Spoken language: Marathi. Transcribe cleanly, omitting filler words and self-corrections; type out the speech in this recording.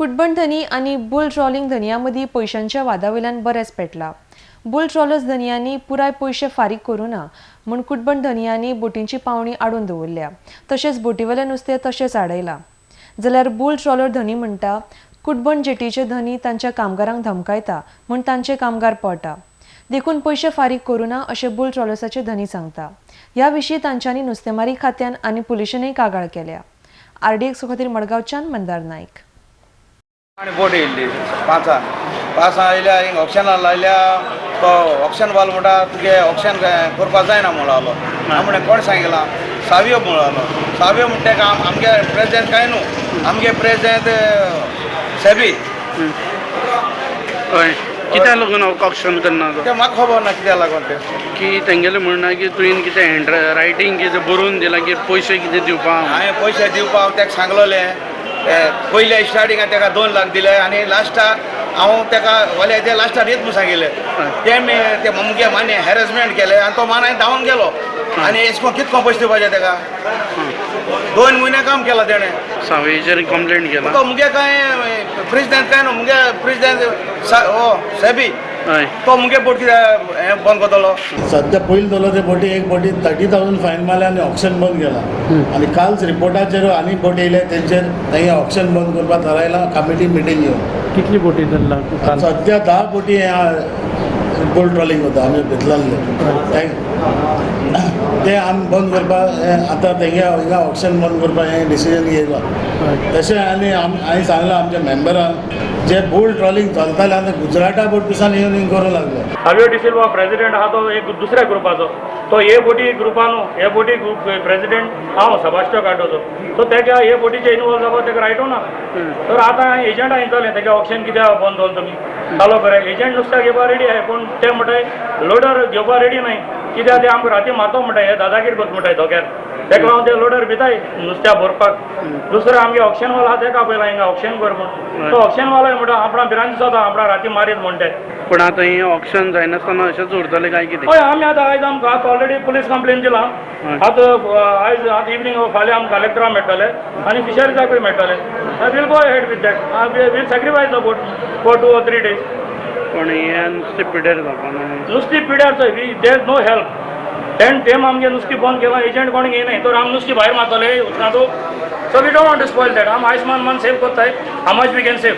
कुडबण धनी आणि बुल ट्रॉलिंग धनियां पैशांच्या वादावयल्यान बरेच पेटला। बुल ट्रॉलर्स धनियांनी पुराय पैसे फारीक करूना म्हूण कुडबण धनियांनी बोटींची पावणी आडून दवरल्या। तशेंच बोटीवेलें नुस्तें तशेंच आडयलां। जाल्यार बुल ट्रॉलर धनी म्हणटा कुडबण जेटीचे धनी तांच्या कामगारांक धमकायता म्हूण तांचे कामगार पळटा। देखून पैसे फारीक करूना अशें बुल ट्रॉलर्साचे धनी सांगता। ह्या विशीं तांच्यांनी नुस्तेमारी खात्यान आनी पुलिशेनय कागाळ केल्या। RDX खातीर मडगांवच्यान मंदार नायक। बोट येयल्ली पांच आयल्या हिंग ऑप्शनाक लायल्या तो ऑप्शन वाल म्हणटा तुगे ऑप्शन करपा जायना म्हणून लागलो। हांव म्हणलें कोण सांगिलां सावियो म्हणून लागलो। सावियो म्हणटा तेका आमगे प्रेजिडेंट काय न्हू आमगे प्रेजिडेंट सेबी हय कित्याक लागून ऑप्शन करना ते म्हाका खबर ना कित्याक लागून ते की तेंगेलें म्हणना की तुवें कितें हँड रायटींग कितें बरोवन दिलां की पयशे कितें दिवपाक हांवें पयशे दिवपाक हांव तेका सांगलोलें। पयल्या स्टार्टिंगाक तेका 2 लाख दिले आनी लास्टाक हांव तेका वाले ते लास्टाक येत म्हणून सांगिल्लें। ते मुगे माने हॅरेसमेंट केले आनी तो मान हांवें धांवन गेलो आनी एशकोन कितको पयशे दिवपाचे तेका 2 म्हयने काम केलां तेणें। सावयेचेर कंप्लेंट केला तो मुगे काय प्रेसिडेंट काय न्हू मुगे प्रेसिडेंट सेबी हय तो मुगे बोट कित्याक बंद करतलो। सध्या पयलीं दवरलो ते बोटी एक बोटी 30,000 फायन मारले आनी ऑप्शन बंद केला आनी कालच रिपोर्टाचेर आनी बोट येयले तेंचेर थंय ऑप्शन बंद करपाक थारायला कमिटी मिटींग घेवन। कितली बोटी धरला सध्या 10 बोटी बुल ट्रॉलिंग होता आमी भितरले ते आमी बंद करपाक आतां तेंगे हिंगा ऑप्शन बंद करपाक हें डिसिजन घेयला। तशें आनी हांवें सांगलां आमच्या मेंबरांक जे बुल ट्रॉलिंग चलताले आतां गुजराता बोट पिसान येवन हिंग करूं लागले। सावियो डिसिल्वा प्रेसिडेंट आहा तो एक दुसऱ्या ग्रुपाचो तो हे बोटी ग्रुपान हे बोटी प्रेसिडेंट हांव सभास्टो काडोचो सो तेका हे बोटीचे इनवॉल्व जावपाक तेका रायटो ना। तर आतां एजंटा येतले तेका ऑप्शन कित्याक बंद दवरलो तुमी चालो बरें एजंट नुस्त्या घेवपा रेडी आहाय पूण ते म्हणटाय लोडर घेवपा रेडी नाय कित्याक ते आमकां राती मारतो म्हणटाय हे दादागीर करता म्हणटाय धोक्यार तेका लागून ते लोडर भिताय नुस्त्या भरपाक। दुसरो आमगे ऑप्शन वालो आहा तेका पयला हिंगा ऑप्शन कर म्हूण तो ऑप्शन वालो म्हणटा आपणा भिरांत दिसता आपणा राती मारीत म्हणटाय। पूण आतां हें ऑप्शन जायनासतना अशेंच उरतलें काय कितें हय आमी आतां आयज आमकां आतां ऑलरेडी पुलीस कंप्लेन दिला। आतां आयज इवनिंग फाल्यां आमकां कलेक्टराक मेळटले आनी फिशरीजाकूय मेळटले। We'll go ahead with that we'll sacrifice the boat for 2 or 3 days। पूण हें नुस्तें पिड्यार जावपाना नुस्ती पिड्यार देर इज नो हेल्प टेन टेम आमगे नुस्ती बंद केला एजंट कोण घेयनाय तर आमी नुस्ती भायर मारतले उदकांतू so we don't want to spoil that आमी आयुष्मान मान सेव कोत्ताय how much we can save.